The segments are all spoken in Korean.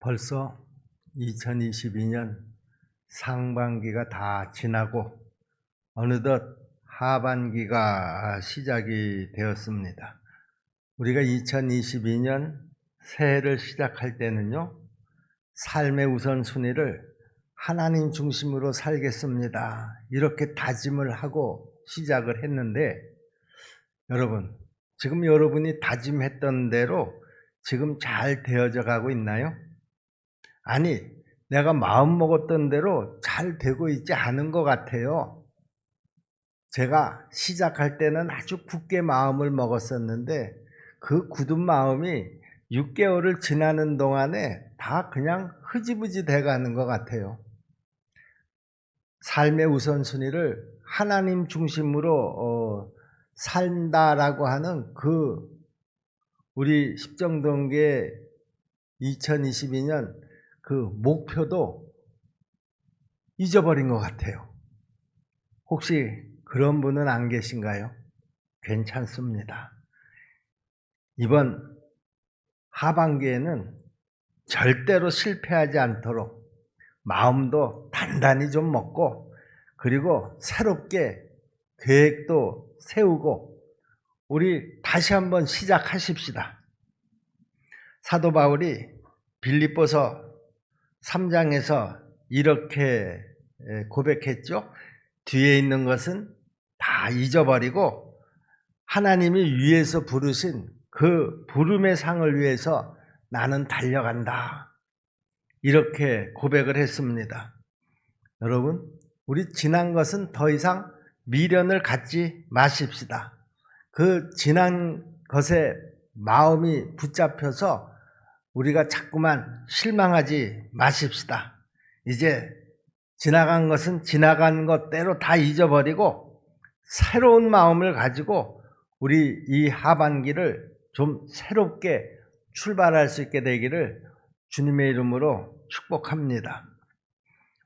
벌써 2022년 상반기가 다 지나고 어느덧 하반기가 시작이 되었습니다. 우리가 2022년 새해를 시작할 때는요, 삶의 우선순위를 하나님 중심으로 살겠습니다, 이렇게 다짐을 하고 시작을 했는데, 여러분, 지금 여러분이 다짐했던 대로 지금 잘 되어져 가고 있나요? 아니, 내가 마음 먹었던 대로 잘 되고 있지 않은 것 같아요. 제가 시작할 때는 아주 굳게 마음을 먹었었는데 그 굳은 마음이 6개월을 지나는 동안에 다 그냥 흐지부지 돼가는 것 같아요. 삶의 우선순위를 하나님 중심으로 산다라고 하는 그 우리 십정동계 2022년 그 목표도 잊어버린 것 같아요. 혹시 그런 분은 안 계신가요? 괜찮습니다. 이번 하반기에는 절대로 실패하지 않도록 마음도 단단히 좀 먹고, 그리고 새롭게 계획도 세우고 우리 다시 한번 시작하십시다. 사도 바울이 빌립보서 3장에서 이렇게 고백했죠. 뒤에 있는 것은 다 잊어버리고 하나님이 위에서 부르신 그 부름의 상을 위해서 나는 달려간다, 이렇게 고백을 했습니다. 여러분, 우리 지난 것은 더 이상 미련을 갖지 마십시다. 그 지난 것에 마음이 붙잡혀서 우리가 자꾸만 실망하지 마십시다. 이제 지나간 것은 지나간 것대로 다 잊어버리고 새로운 마음을 가지고 우리 이 하반기를 좀 새롭게 출발할 수 있게 되기를 주님의 이름으로 축복합니다.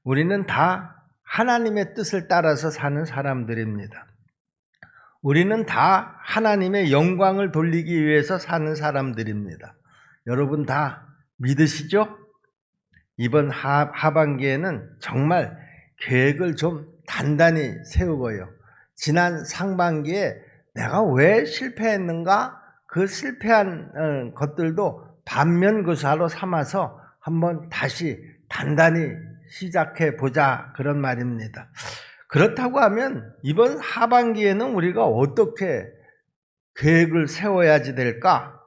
우리는 다 하나님의 뜻을 따라서 사는 사람들입니다. 우리는 다 하나님의 영광을 돌리기 위해서 사는 사람들입니다. 여러분 다 믿으시죠? 이번 하반기에는 정말 계획을 좀 단단히 세우고요, 지난 상반기에 내가 왜 실패했는가, 그 실패한 것들도 반면교사로 삼아서 한번 다시 단단히 시작해 보자, 그런 말입니다. 그렇다고 하면 이번 하반기에는 우리가 어떻게 계획을 세워야지 될까?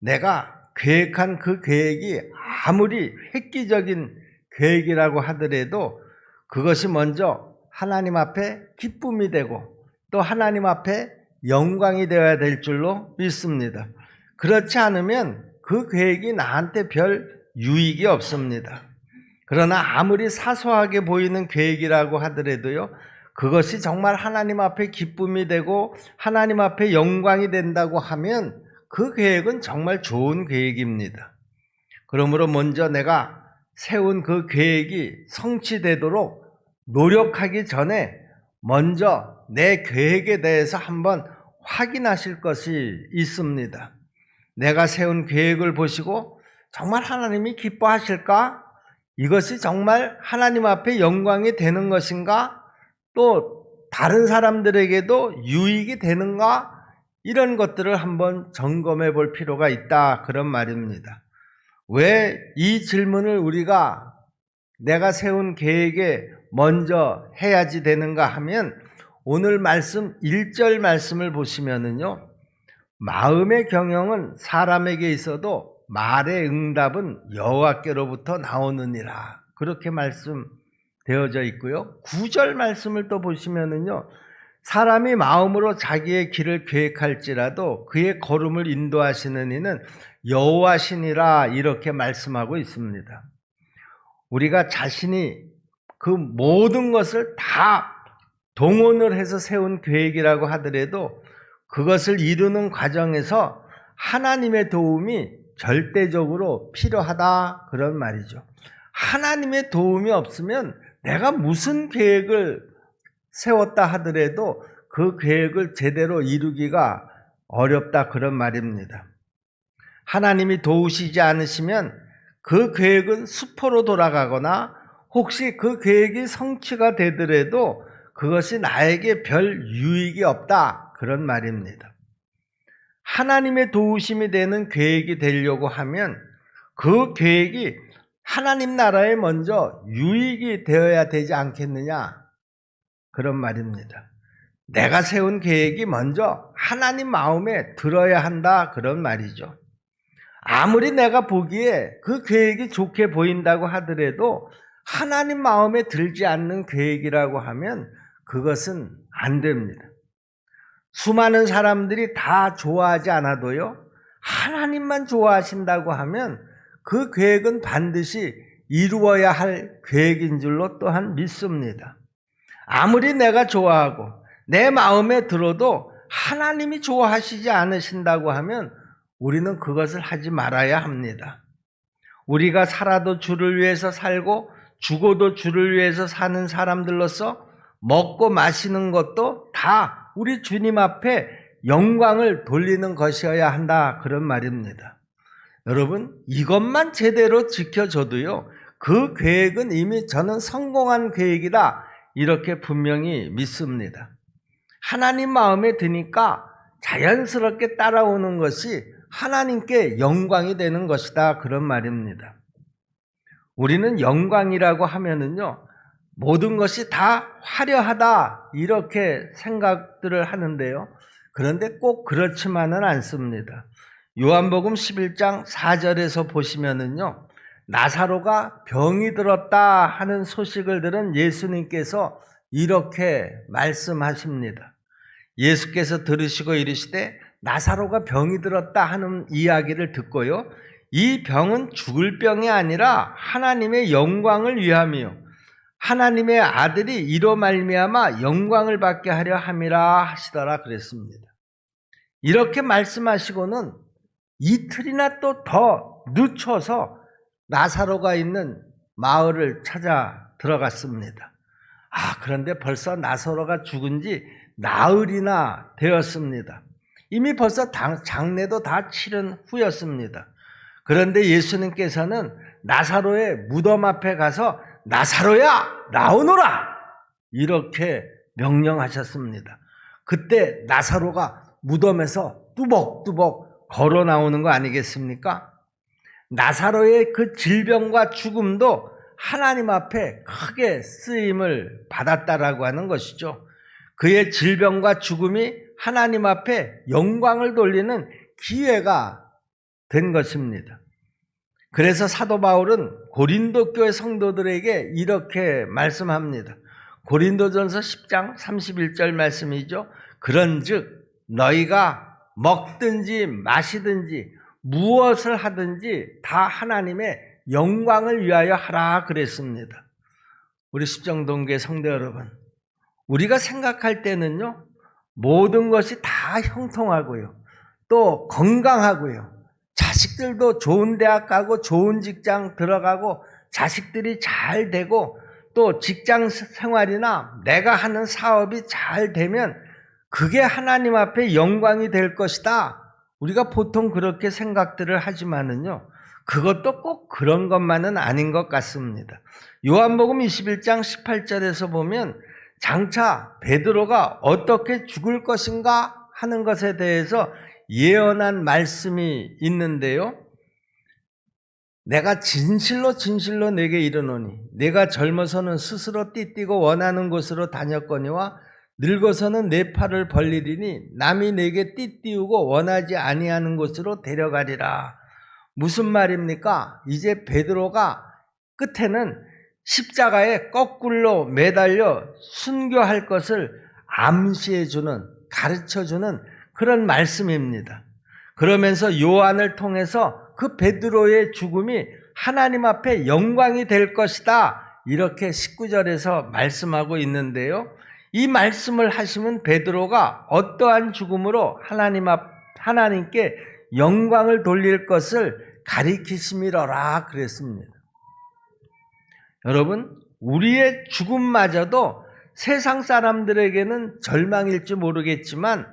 내가 계획한 그 계획이 아무리 획기적인 계획이라고 하더라도 그것이 먼저 하나님 앞에 기쁨이 되고 또 하나님 앞에 영광이 되어야 될 줄로 믿습니다. 그렇지 않으면 그 계획이 나한테 별 유익이 없습니다. 그러나 아무리 사소하게 보이는 계획이라고 하더라도요, 그것이 정말 하나님 앞에 기쁨이 되고 하나님 앞에 영광이 된다고 하면 그 계획은 정말 좋은 계획입니다. 그러므로 먼저 내가 세운 그 계획이 성취되도록 노력하기 전에 먼저 내 계획에 대해서 한번 확인하실 것이 있습니다. 내가 세운 계획을 보시고 정말 하나님이 기뻐하실까? 이것이 정말 하나님 앞에 영광이 되는 것인가? 또 다른 사람들에게도 유익이 되는가? 이런 것들을 한번 점검해 볼 필요가 있다, 그런 말입니다. 왜 이 질문을 우리가 내가 세운 계획에 먼저 해야지 되는가 하면, 오늘 말씀 1절 말씀을 보시면은요, 마음의 경영은 사람에게 있어도 말의 응답은 여호와께로부터 나오느니라, 그렇게 말씀되어져 있고요. 9절 말씀을 또 보시면은요, 사람이 마음으로 자기의 길을 계획할지라도 그의 걸음을 인도하시는 이는 여호와시니라, 이렇게 말씀하고 있습니다. 우리가 자신이 그 모든 것을 다 동원을 해서 세운 계획이라고 하더라도 그것을 이루는 과정에서 하나님의 도움이 절대적으로 필요하다, 그런 말이죠. 하나님의 도움이 없으면 내가 무슨 계획을 세웠다 하더라도 그 계획을 제대로 이루기가 어렵다, 그런 말입니다. 하나님이 도우시지 않으시면 그 계획은 수포로 돌아가거나 혹시 그 계획이 성취가 되더라도 그것이 나에게 별 유익이 없다. 그런 말입니다. 하나님의 도우심이 되는 계획이 되려고 하면 그 계획이 하나님 나라에 먼저 유익이 되어야 되지 않겠느냐. 그런 말입니다. 내가 세운 계획이 먼저 하나님 마음에 들어야 한다. 그런 말이죠. 아무리 내가 보기에 그 계획이 좋게 보인다고 하더라도 하나님 마음에 들지 않는 계획이라고 하면 그것은 안 됩니다. 수많은 사람들이 다 좋아하지 않아도요, 하나님만 좋아하신다고 하면 그 계획은 반드시 이루어야 할 계획인 줄로 또한 믿습니다. 아무리 내가 좋아하고 내 마음에 들어도 하나님이 좋아하시지 않으신다고 하면 우리는 그것을 하지 말아야 합니다. 우리가 살아도 주를 위해서 살고 죽어도 주를 위해서 사는 사람들로서 먹고 마시는 것도 다 우리 주님 앞에 영광을 돌리는 것이어야 한다. 그런 말입니다. 여러분, 이것만 제대로 지켜줘도요, 그 계획은 이미 저는 성공한 계획이다. 이렇게 분명히 믿습니다. 하나님 마음에 드니까 자연스럽게 따라오는 것이 하나님께 영광이 되는 것이다. 그런 말입니다. 우리는 영광이라고 하면은요, 모든 것이 다 화려하다. 이렇게 생각들을 하는데요. 그런데 꼭 그렇지만은 않습니다. 요한복음 11장 4절에서 보시면은요, 나사로가 병이 들었다 하는 소식을 들은 예수님께서 이렇게 말씀하십니다. 예수께서 들으시고 이르시되 나사로가 병이 들었다 하는 이야기를 듣고요, 이 병은 죽을 병이 아니라 하나님의 영광을 위함이요 하나님의 아들이 이로 말미암아 영광을 받게 하려 함이라 하시더라 그랬습니다. 이렇게 말씀하시고는 이틀이나 또 더 늦춰서 나사로가 있는 마을을 찾아 들어갔습니다. 그런데 벌써 나사로가 죽은 지 나흘이나 되었습니다. 이미 벌써 장례도 다 치른 후였습니다. 그런데 예수님께서는 나사로의 무덤 앞에 가서 나사로야 나오너라 이렇게 명령하셨습니다. 그때 나사로가 무덤에서 뚜벅뚜벅 걸어 나오는 거 아니겠습니까? 나사로의 그 질병과 죽음도 하나님 앞에 크게 쓰임을 받았다라고 하는 것이죠. 그의 질병과 죽음이 하나님 앞에 영광을 돌리는 기회가 된 것입니다. 그래서 사도 바울은 고린도 교회 성도들에게 이렇게 말씀합니다. 고린도전서 10장 31절 말씀이죠. 그런즉 너희가 먹든지 마시든지 무엇을 하든지 다 하나님의 영광을 위하여 하라 그랬습니다. 우리 십정동교회 성도 여러분, 우리가 생각할 때는요, 모든 것이 다 형통하고요, 또 건강하고요, 자식들도 좋은 대학 가고 좋은 직장 들어가고 자식들이 잘 되고 또 직장 생활이나 내가 하는 사업이 잘 되면 그게 하나님 앞에 영광이 될 것이다. 우리가 보통 그렇게 생각들을 하지만은요, 그것도 꼭 그런 것만은 아닌 것 같습니다. 요한복음 21장 18절에서 보면 장차 베드로가 어떻게 죽을 것인가 하는 것에 대해서 예언한 말씀이 있는데요. 내가 진실로 진실로 내게 이르노니 내가 젊어서는 스스로 띠띠고 원하는 곳으로 다녔거니와 늙어서는 내 팔을 벌리리니 남이 내게 띠띠우고 원하지 아니하는 곳으로 데려가리라. 무슨 말입니까? 이제 베드로가 끝에는 십자가에 거꾸로 매달려 순교할 것을 암시해주는, 가르쳐주는 그런 말씀입니다. 그러면서 요한을 통해서 그 베드로의 죽음이 하나님 앞에 영광이 될 것이다. 이렇게 19절에서 말씀하고 있는데요. 이 말씀을 하시면 베드로가 어떠한 죽음으로 하나님께 영광을 돌릴 것을 가리키심이로라 그랬습니다. 여러분, 우리의 죽음마저도 세상 사람들에게는 절망일지 모르겠지만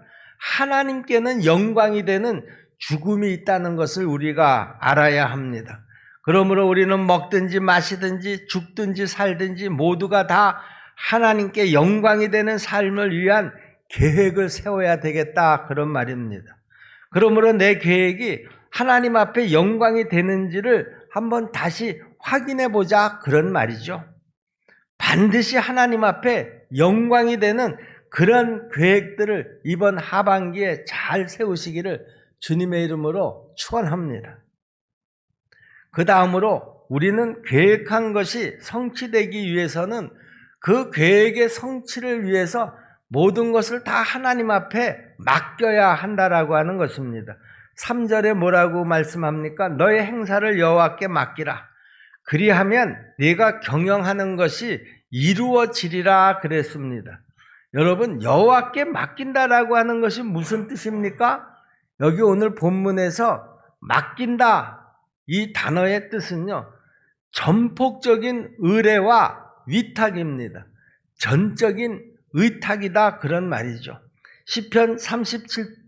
하나님께는 영광이 되는 죽음이 있다는 것을 우리가 알아야 합니다. 그러므로 우리는 먹든지 마시든지 죽든지 살든지 모두가 다 하나님께 영광이 되는 삶을 위한 계획을 세워야 되겠다, 그런 말입니다. 그러므로 내 계획이 하나님 앞에 영광이 되는지를 한번 다시 확인해 보자, 그런 말이죠. 반드시 하나님 앞에 영광이 되는 그런 계획들을 이번 하반기에 잘 세우시기를 주님의 이름으로 축원합니다. 그 다음으로 우리는 계획한 것이 성취되기 위해서는 그 계획의 성취를 위해서 모든 것을 다 하나님 앞에 맡겨야 한다라고 하는 것입니다. 3절에 뭐라고 말씀합니까? 너의 행사를 여호와께 맡기라. 그리하면 네가 경영하는 것이 이루어지리라 그랬습니다. 여러분, 여호와께 맡긴다라고 하는 것이 무슨 뜻입니까? 여기 오늘 본문에서 맡긴다, 이 단어의 뜻은요, 전폭적인 의뢰와 위탁입니다. 전적인 의탁이다, 그런 말이죠. 시편 37편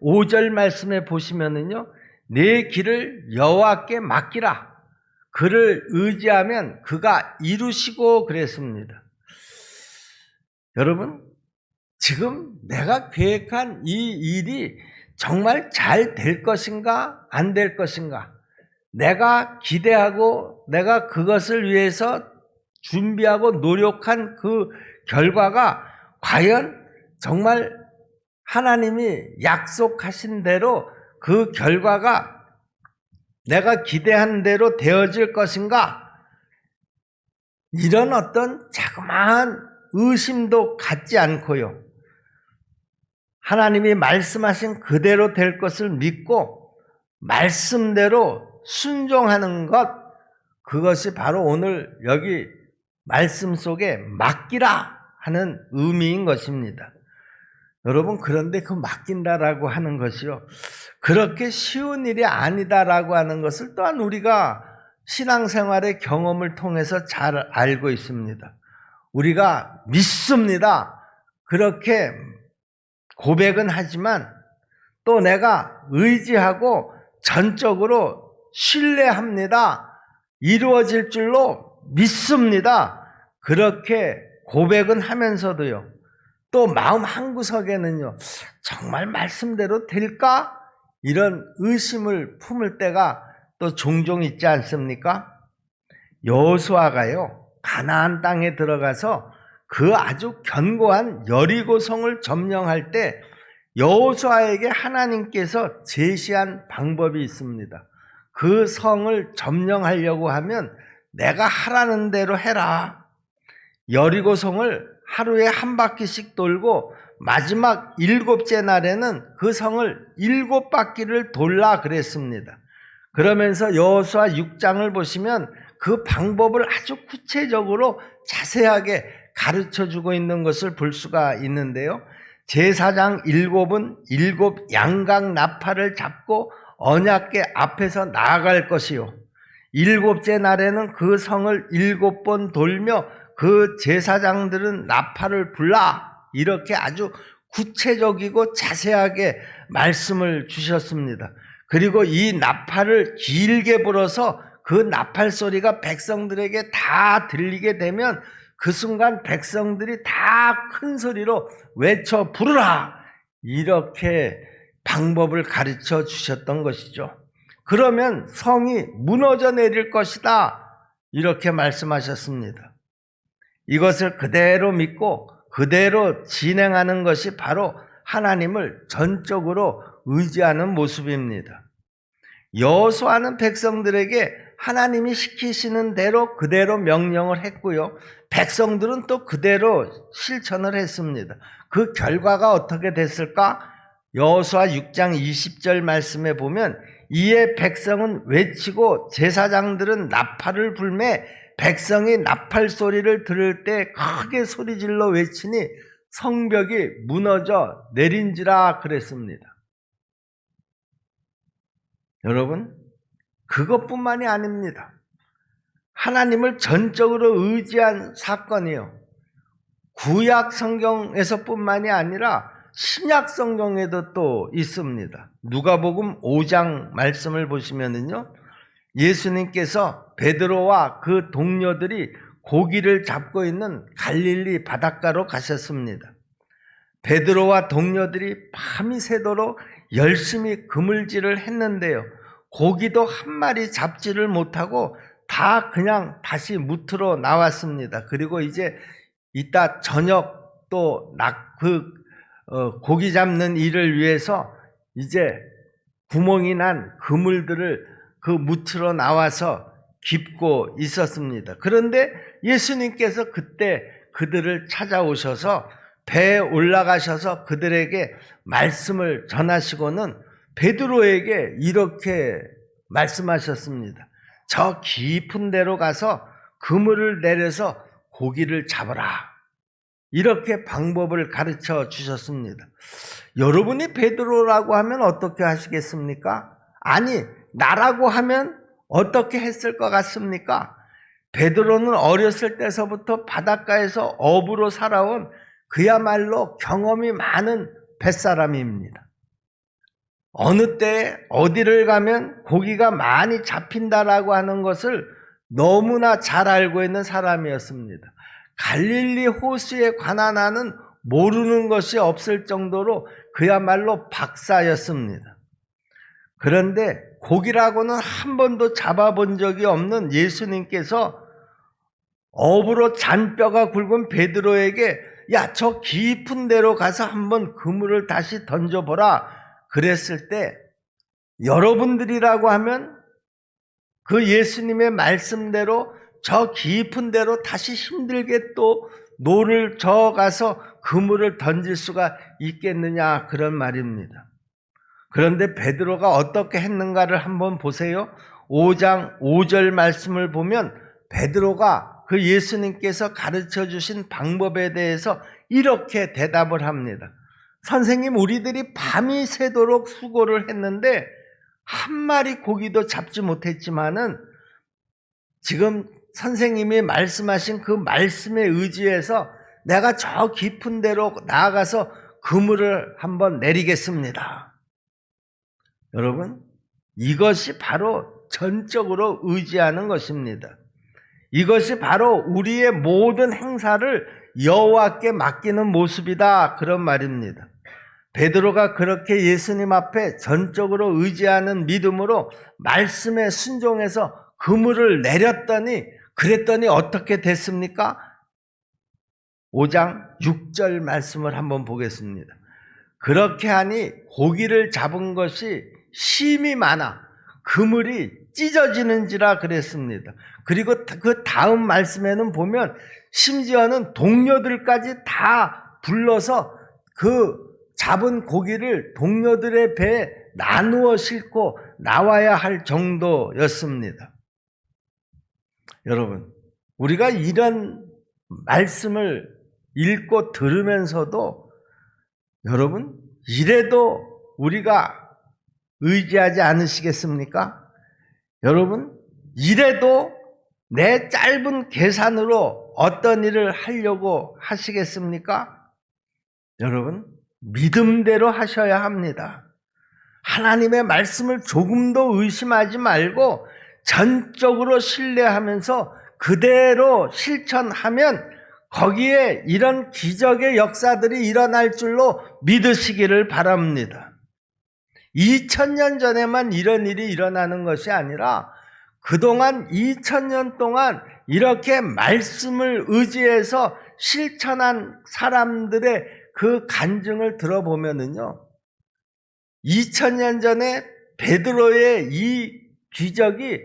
5절 말씀에 보시면은요, 내 길을 여호와께 맡기라. 그를 의지하면 그가 이루시고 그랬습니다. 여러분, 지금 내가 계획한 이 일이 정말 잘 될 것인가, 안 될 것인가? 내가 기대하고 내가 그것을 위해서 준비하고 노력한 그 결과가 과연 정말 하나님이 약속하신 대로 그 결과가 내가 기대한 대로 되어질 것인가? 이런 어떤 자그마한 의심도 갖지 않고요, 하나님이 말씀하신 그대로 될 것을 믿고 말씀대로 순종하는 것, 그것이 바로 오늘 여기 말씀 속에 맡기라 하는 의미인 것입니다. 여러분, 그런데 그 맡긴다라고 하는 것이요, 그렇게 쉬운 일이 아니다라고 하는 것을 또한 우리가 신앙생활의 경험을 통해서 잘 알고 있습니다. 우리가 믿습니다, 그렇게 고백은 하지만 또 내가 의지하고 전적으로 신뢰합니다, 이루어질 줄로 믿습니다, 그렇게 고백은 하면서도요, 또 마음 한구석에는요, 정말 말씀대로 될까? 이런 의심을 품을 때가 또 종종 있지 않습니까? 여호수아가요, 가나안 땅에 들어가서 그 아주 견고한 여리고성을 점령할 때 여호수아에게 하나님께서 제시한 방법이 있습니다. 그 성을 점령하려고 하면 내가 하라는 대로 해라. 여리고성을 하루에 한 바퀴씩 돌고 마지막 7째 날에는 그 성을 7바퀴를 돌라 그랬습니다. 그러면서 여호수아 6장을 보시면 그 방법을 아주 구체적으로 자세하게 가르쳐주고 있는 것을 볼 수가 있는데요. 제사장 7은 7 양각 나팔을 잡고 언약궤 앞에서 나아갈 것이요, 7째 날에는 그 성을 7번 돌며 그 제사장들은 나팔을 불라, 이렇게 아주 구체적이고 자세하게 말씀을 주셨습니다. 그리고 이 나팔을 길게 불어서 그 나팔 소리가 백성들에게 다 들리게 되면 그 순간 백성들이 다 큰 소리로 외쳐 부르라, 이렇게 방법을 가르쳐 주셨던 것이죠. 그러면 성이 무너져 내릴 것이다, 이렇게 말씀하셨습니다. 이것을 그대로 믿고 그대로 진행하는 것이 바로 하나님을 전적으로 의지하는 모습입니다. 여호수아는 백성들에게 하나님이 시키시는 대로 그대로 명령을 했고요, 백성들은 또 그대로 실천을 했습니다. 그 결과가 어떻게 됐을까? 여호수아 6장 20절 말씀에 보면 이에 백성은 외치고 제사장들은 나팔을 불매 백성이 나팔 소리를 들을 때 크게 소리질러 외치니 성벽이 무너져 내린지라 그랬습니다. 여러분, 그것뿐만이 아닙니다. 하나님을 전적으로 의지한 사건이요, 구약 성경에서뿐만이 아니라 신약 성경에도 또 있습니다. 누가복음 5장 말씀을 보시면은요, 예수님께서 베드로와 그 동료들이 고기를 잡고 있는 갈릴리 바닷가로 가셨습니다. 베드로와 동료들이 밤이 새도록 열심히 그물질을 했는데요, 고기도 한 마리 잡지를 못하고 다 그냥 다시 무트로 나왔습니다. 그리고 이제 이따 저녁 또 고기 잡는 일을 위해서 이제 구멍이 난 그물들을 그 무트로 나와서 깁고 있었습니다. 그런데 예수님께서 그때 그들을 찾아오셔서 배에 올라가셔서 그들에게 말씀을 전하시고는 베드로에게 이렇게 말씀하셨습니다. 저 깊은 데로 가서 그물을 내려서 고기를 잡아라. 이렇게 방법을 가르쳐 주셨습니다. 여러분이 베드로라고 하면 어떻게 하시겠습니까? 아니, 나라고 하면 어떻게 했을 것 같습니까? 베드로는 어렸을 때서부터 바닷가에서 어부로 살아온 그야말로 경험이 많은 뱃사람입니다. 어느 때에 어디를 가면 고기가 많이 잡힌다라고 하는 것을 너무나 잘 알고 있는 사람이었습니다. 갈릴리 호수에 관한 한은 모르는 것이 없을 정도로 그야말로 박사였습니다. 그런데 고기라고는 한 번도 잡아본 적이 없는 예수님께서 어부로 잔뼈가 굵은 베드로에게 야, 저 깊은 데로 가서 한번 그물을 다시 던져보라 그랬을 때, 여러분들이라고 하면 그 예수님의 말씀대로 저 깊은 데로 다시 힘들게 또 노를 저어가서 그물을 던질 수가 있겠느냐, 그런 말입니다. 그런데 베드로가 어떻게 했는가를 한번 보세요. 5장 5절 말씀을 보면 베드로가 그 예수님께서 가르쳐 주신 방법에 대해서 이렇게 대답을 합니다. 선생님, 우리들이 밤이 새도록 수고를 했는데 한 마리 고기도 잡지 못했지만은 지금 선생님이 말씀하신 그 말씀에 의지해서 내가 저 깊은 데로 나아가서 그물을 한번 내리겠습니다. 여러분, 이것이 바로 전적으로 의지하는 것입니다. 이것이 바로 우리의 모든 행사를 여호와께 맡기는 모습이다, 그런 말입니다. 베드로가 그렇게 예수님 앞에 전적으로 의지하는 믿음으로 말씀에 순종해서 그물을 내렸더니, 그랬더니 어떻게 됐습니까? 5장 6절 말씀을 한번 보겠습니다. 그렇게 하니 고기를 잡은 것이 심이 많아 그물이 찢어지는지라 그랬습니다. 그리고 그 다음 말씀에는 보면 심지어는 동료들까지 다 불러서 그 잡은 고기를 동료들의 배에 나누어 싣고 나와야 할 정도였습니다. 여러분, 우리가 이런 말씀을 읽고 들으면서도 여러분, 이래도 우리가 의지하지 않으시겠습니까? 여러분, 이래도 내 짧은 계산으로 어떤 일을 하려고 하시겠습니까? 여러분, 믿음대로 하셔야 합니다. 하나님의 말씀을 조금도 의심하지 말고 전적으로 신뢰하면서 그대로 실천하면 거기에 이런 기적의 역사들이 일어날 줄로 믿으시기를 바랍니다. 2000년 전에만 이런 일이 일어나는 것이 아니라 그동안 2000년 동안 이렇게 말씀을 의지해서 실천한 사람들의 그 간증을 들어보면은요, 2000년 전에 베드로의 이 기적이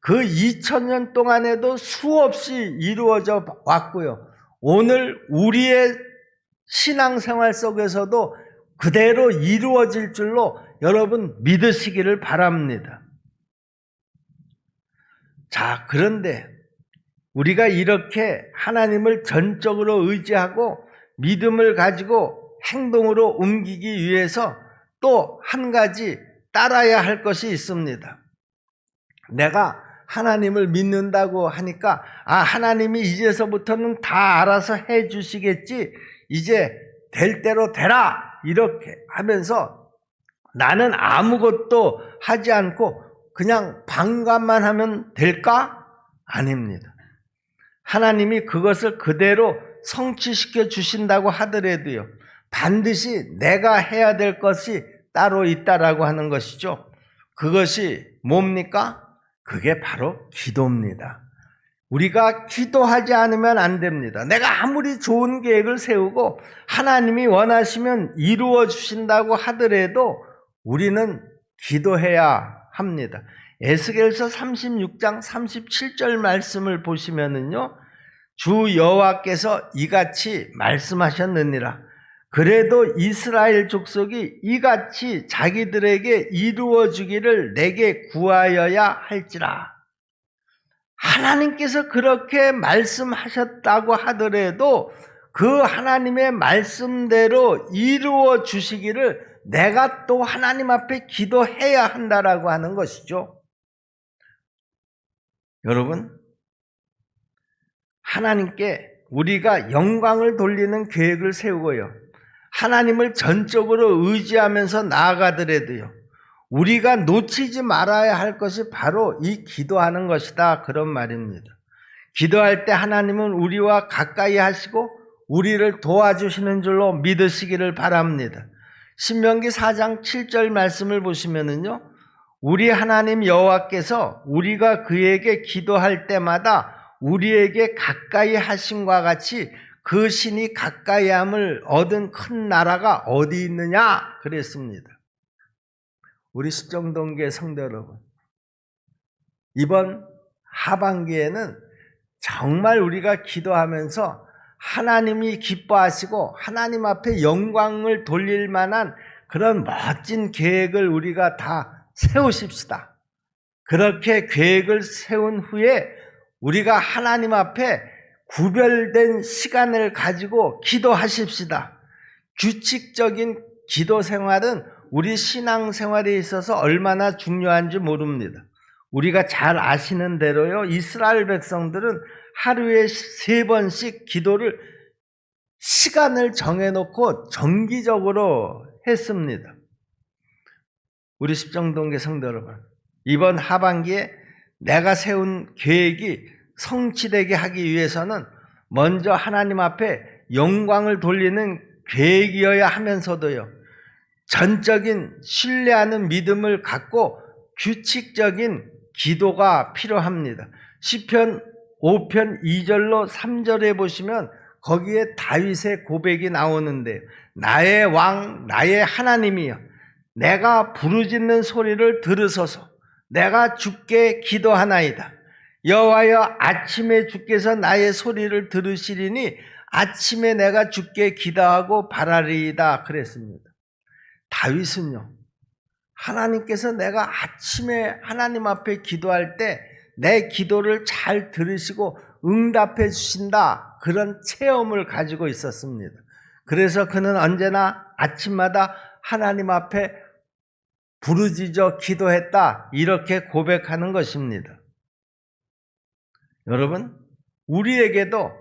그 2000년 동안에도 수없이 이루어져 왔고요, 오늘 우리의 신앙생활 속에서도 그대로 이루어질 줄로 여러분 믿으시기를 바랍니다. 자, 그런데 우리가 이렇게 하나님을 전적으로 의지하고 믿음을 가지고 행동으로 옮기기 위해서 또 한 가지 따라야 할 것이 있습니다. 내가 하나님을 믿는다고 하니까 하나님이 이제서부터는 다 알아서 해 주시겠지, 이제 될 대로 되라, 이렇게 하면서 나는 아무것도 하지 않고 그냥 방관만 하면 될까? 아닙니다. 하나님이 그것을 그대로 성취시켜 주신다고 하더라도요, 반드시 내가 해야 될 것이 따로 있다라고 하는 것이죠. 그것이 뭡니까? 그게 바로 기도입니다. 우리가 기도하지 않으면 안 됩니다. 내가 아무리 좋은 계획을 세우고 하나님이 원하시면 이루어 주신다고 하더라도 우리는 기도해야 합니다. 에스겔서 36장 37절 말씀을 보시면은요, 주 여호와께서 이같이 말씀하셨느니라. 그래도 이스라엘 족속이 이같이 자기들에게 이루어 주기를 내게 구하여야 할지라. 하나님께서 그렇게 말씀하셨다고 하더라도 그 하나님의 말씀대로 이루어 주시기를 내가 또 하나님 앞에 기도해야 한다라고 하는 것이죠. 여러분, 하나님께 우리가 영광을 돌리는 계획을 세우고요, 하나님을 전적으로 의지하면서 나아가더라도요, 우리가 놓치지 말아야 할 것이 바로 이 기도하는 것이다, 그런 말입니다. 기도할 때 하나님은 우리와 가까이 하시고 우리를 도와주시는 줄로 믿으시기를 바랍니다. 신명기 4장 7절 말씀을 보시면은요, 우리 하나님 여호와께서 우리가 그에게 기도할 때마다 우리에게 가까이 하심과 같이 그 신이 가까이함을 얻은 큰 나라가 어디 있느냐 그랬습니다. 우리 십정동교회 성도 여러분, 이번 하반기에는 정말 우리가 기도하면서 하나님이 기뻐하시고 하나님 앞에 영광을 돌릴 만한 그런 멋진 계획을 우리가 다 세우십시다. 그렇게 계획을 세운 후에 우리가 하나님 앞에 구별된 시간을 가지고 기도하십시다. 규칙적인 기도 생활은 우리 신앙생활에 있어서 얼마나 중요한지 모릅니다. 우리가 잘 아시는 대로요, 이스라엘 백성들은 하루에 3번씩 기도를 시간을 정해놓고 정기적으로 했습니다. 우리 십정동계 성도 여러분, 이번 하반기에 내가 세운 계획이 성취되게 하기 위해서는 먼저 하나님 앞에 영광을 돌리는 계획이어야 하면서도요, 전적인 신뢰하는 믿음을 갖고 규칙적인 기도가 필요합니다. 시편 5편 2절로 3절에 보시면 거기에 다윗의 고백이 나오는데, 나의 왕 나의 하나님이여, 내가 부르짖는 소리를 들으소서. 내가 주께 기도하나이다. 여호와여, 아침에 주께서 나의 소리를 들으시리니 아침에 내가 주께 기도하고 바라리이다 그랬습니다. 다윗은요, 하나님께서 내가 아침에 하나님 앞에 기도할 때 내 기도를 잘 들으시고 응답해 주신다, 그런 체험을 가지고 있었습니다. 그래서 그는 언제나 아침마다 하나님 앞에 부르짖어 기도했다, 이렇게 고백하는 것입니다. 여러분, 우리에게도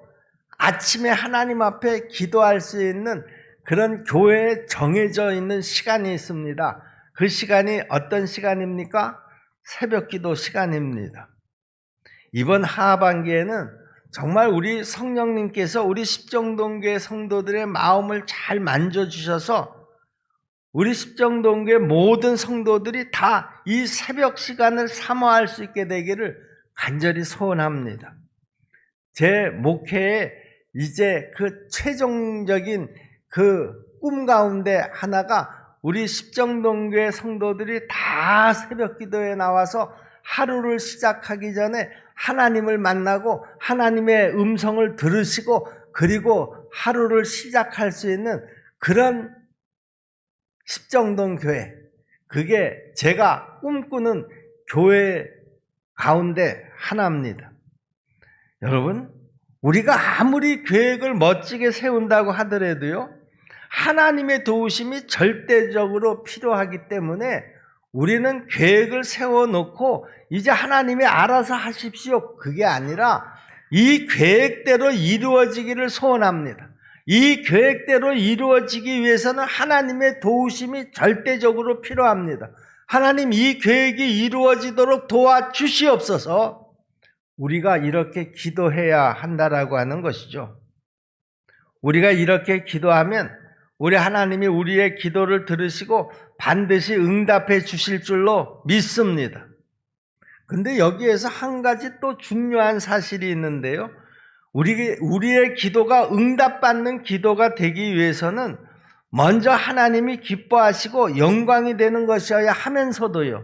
아침에 하나님 앞에 기도할 수 있는 그런 교회에 정해져 있는 시간이 있습니다. 그 시간이 어떤 시간입니까? 새벽 기도 시간입니다. 이번 하반기에는 정말 우리 성령님께서 우리 십정동교회 성도들의 마음을 잘 만져주셔서 우리 십정동교회 모든 성도들이 다 이 새벽 시간을 사모할 수 있게 되기를 간절히 소원합니다. 제 목회에 이제 그 최종적인 그 꿈 가운데 하나가 우리 십정동교회 성도들이 다 새벽 기도에 나와서 하루를 시작하기 전에 하나님을 만나고 하나님의 음성을 들으시고 그리고 하루를 시작할 수 있는 그런 십정동교회, 그게 제가 꿈꾸는 교회 가운데 하나입니다. 여러분, 우리가 아무리 계획을 멋지게 세운다고 하더라도요, 하나님의 도우심이 절대적으로 필요하기 때문에 우리는 계획을 세워놓고 이제 하나님이 알아서 하십시오, 그게 아니라 이 계획대로 이루어지기를 소원합니다. 이 계획대로 이루어지기 위해서는 하나님의 도우심이 절대적으로 필요합니다. 하나님 이 계획이 이루어지도록 도와주시옵소서. 우리가 이렇게 기도해야 한다라고 하는 것이죠. 우리가 이렇게 기도하면 우리 하나님이 우리의 기도를 들으시고 반드시 응답해 주실 줄로 믿습니다. 근데 여기에서 한 가지 또 중요한 사실이 있는데요. 우리의 기도가 응답받는 기도가 되기 위해서는 먼저 하나님이 기뻐하시고 영광이 되는 것이어야 하면서도요,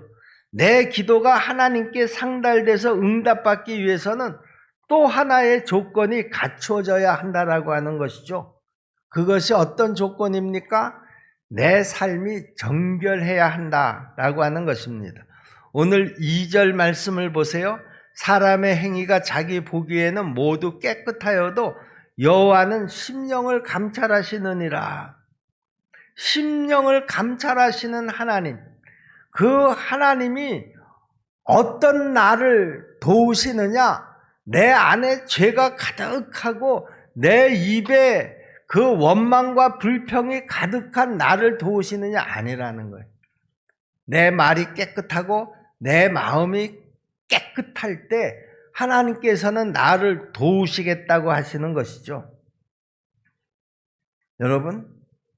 내 기도가 하나님께 상달돼서 응답받기 위해서는 또 하나의 조건이 갖추어져야 한다라고 하는 것이죠. 그것이 어떤 조건입니까? 내 삶이 정결해야 한다라고 하는 것입니다. 오늘 2절 말씀을 보세요. 사람의 행위가 자기 보기에는 모두 깨끗하여도 여호와는 심령을 감찰하시느니라. 심령을 감찰하시는 하나님, 그 하나님이 어떤 나를 도우시느냐? 내 안에 죄가 가득하고 내 입에 그 원망과 불평이 가득한 나를 도우시느냐? 아니라는 거예요. 내 말이 깨끗하고 내 마음이 깨끗할 때 하나님께서는 나를 도우시겠다고 하시는 것이죠. 여러분,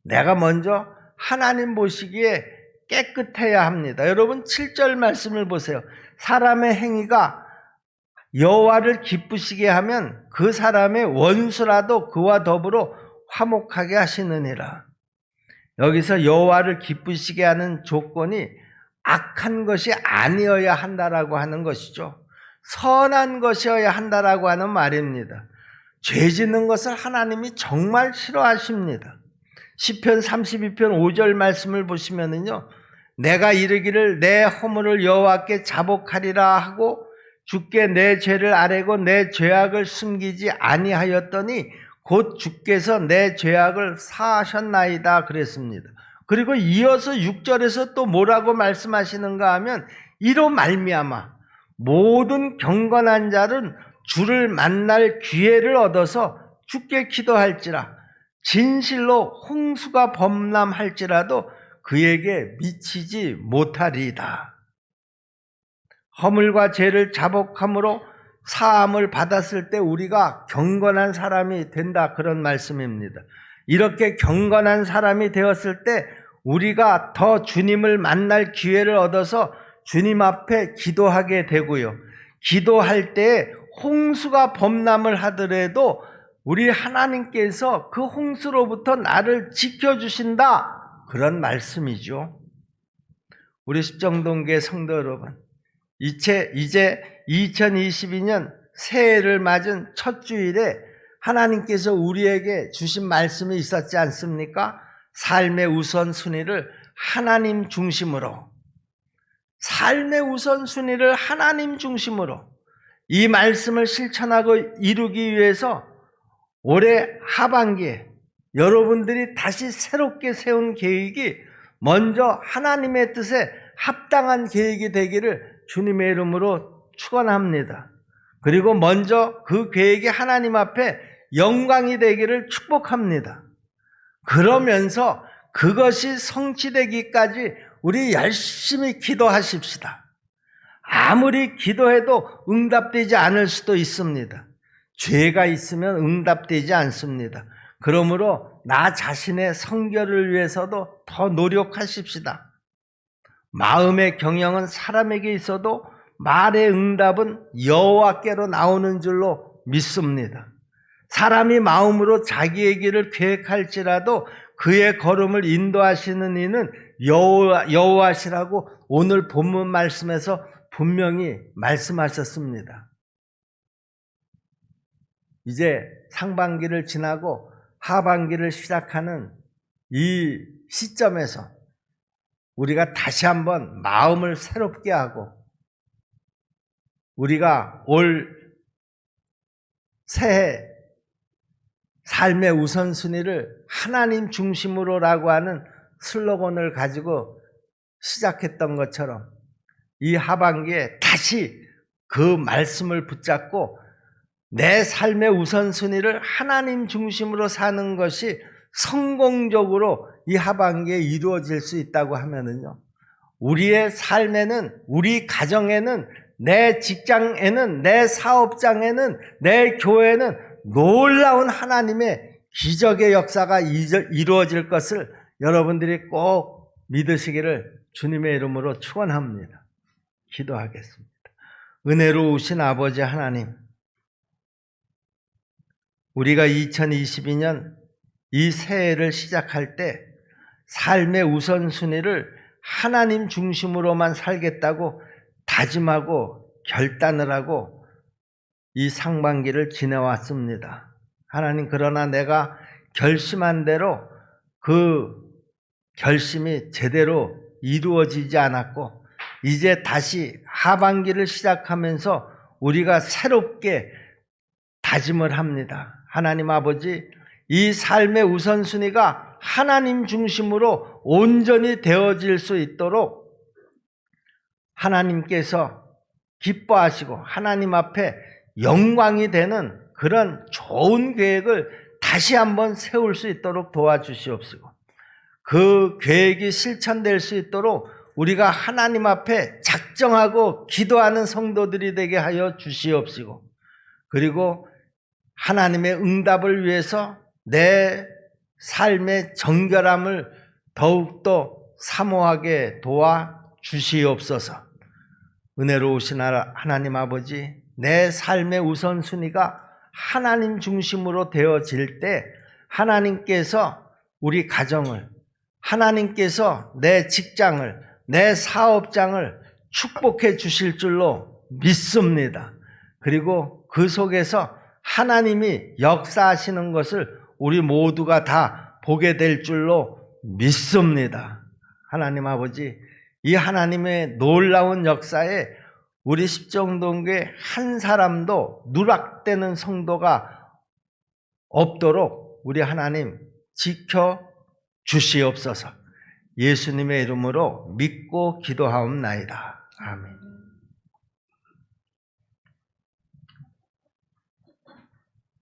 내가 먼저 하나님 보시기에 깨끗해야 합니다. 여러분 7절 말씀을 보세요. 사람의 행위가 여호와를 기쁘시게 하면 그 사람의 원수라도 그와 더불어 화목하게 하시느니라. 여기서 여호와를 기쁘시게 하는 조건이 악한 것이 아니어야 한다라고 하는 것이죠. 선한 것이어야 한다라고 하는 말입니다. 죄 짓는 것을 하나님이 정말 싫어하십니다. 시편 32편 5절 말씀을 보시면은요, 내가 이르기를 내 허물을 여호와께 자복하리라 하고 주께 내 죄를 아뢰고 내 죄악을 숨기지 아니하였더니 곧 주께서 내 죄악을 사하셨나이다 그랬습니다. 그리고 이어서 6절에서 또 뭐라고 말씀하시는가 하면 이로 말미암아 모든 경건한 자는 주를 만날 기회를 얻어서 주께 기도할지라 진실로 홍수가 범람할지라도 그에게 미치지 못하리이다. 허물과 죄를 자복함으로 사함을 받았을 때 우리가 경건한 사람이 된다, 그런 말씀입니다. 이렇게 경건한 사람이 되었을 때 우리가 더 주님을 만날 기회를 얻어서 주님 앞에 기도하게 되고요, 기도할 때 홍수가 범람을 하더라도 우리 하나님께서 그 홍수로부터 나를 지켜주신다, 그런 말씀이죠. 우리 십정동교회 성도 여러분, 이제 2022년 새해를 맞은 첫 주일에 하나님께서 우리에게 주신 말씀이 있었지 않습니까? 삶의 우선순위를 하나님 중심으로, 삶의 우선순위를 하나님 중심으로 이 말씀을 실천하고 이루기 위해서 올해 하반기에 여러분들이 다시 새롭게 세운 계획이 먼저 하나님의 뜻에 합당한 계획이 되기를 주님의 이름으로 축원합니다. 그리고 먼저 그 계획이 하나님 앞에 영광이 되기를 축복합니다. 그러면서 그것이 성취되기까지 우리 열심히 기도하십시다. 아무리 기도해도 응답되지 않을 수도 있습니다. 죄가 있으면 응답되지 않습니다. 그러므로 나 자신의 성결을 위해서도 더 노력하십시다. 마음의 경영은 사람에게 있어도 말의 응답은 여호와께로 나오는 줄로 믿습니다. 사람이 마음으로 자기의 길을 계획할지라도 그의 걸음을 인도하시는 이는 여호와시라고 오늘 본문 말씀에서 분명히 말씀하셨습니다. 이제 상반기를 지나고 하반기를 시작하는 이 시점에서 우리가 다시 한번 마음을 새롭게 하고 우리가 올 새해 삶의 우선순위를 하나님 중심으로라고 하는 슬로건을 가지고 시작했던 것처럼 이 하반기에 다시 그 말씀을 붙잡고 내 삶의 우선순위를 하나님 중심으로 사는 것이 성공적으로 이 하반기에 이루어질 수 있다고 하면은요, 우리의 삶에는, 우리 가정에는, 내 직장에는, 내 사업장에는, 내 교회에는 놀라운 하나님의 기적의 역사가 이루어질 것을 여러분들이 꼭 믿으시기를 주님의 이름으로 축원합니다. 기도하겠습니다. 은혜로우신 아버지 하나님, 우리가 2022년 이 새해를 시작할 때 삶의 우선순위를 하나님 중심으로만 살겠다고 다짐하고 결단을 하고 이 상반기를 지내왔습니다. 하나님, 그러나 내가 결심한 대로 그 결심이 제대로 이루어지지 않았고 이제 다시 하반기를 시작하면서 우리가 새롭게 다짐을 합니다. 하나님 아버지, 이 삶의 우선순위가 하나님 중심으로 온전히 되어질 수 있도록 하나님께서 기뻐하시고 하나님 앞에 영광이 되는 그런 좋은 계획을 다시 한번 세울 수 있도록 도와주시옵시고, 그 계획이 실천될 수 있도록 우리가 하나님 앞에 작정하고 기도하는 성도들이 되게 하여 주시옵시고, 그리고 하나님의 응답을 위해서 내 삶의 정결함을 더욱더 사모하게 도와주시옵소서. 은혜로우신 하나님 아버지, 내 삶의 우선순위가 하나님 중심으로 되어질 때 하나님께서 우리 가정을, 하나님께서 내 직장을, 내 사업장을 축복해 주실 줄로 믿습니다. 그리고 그 속에서 하나님이 역사하시는 것을 우리 모두가 다 보게 될 줄로 믿습니다. 하나님 아버지, 이 하나님의 놀라운 역사에 우리 십정동교회 한 사람도 누락되는 성도가 없도록 우리 하나님 지켜 주시옵소서. 예수님의 이름으로 믿고 기도하옵나이다. 아멘.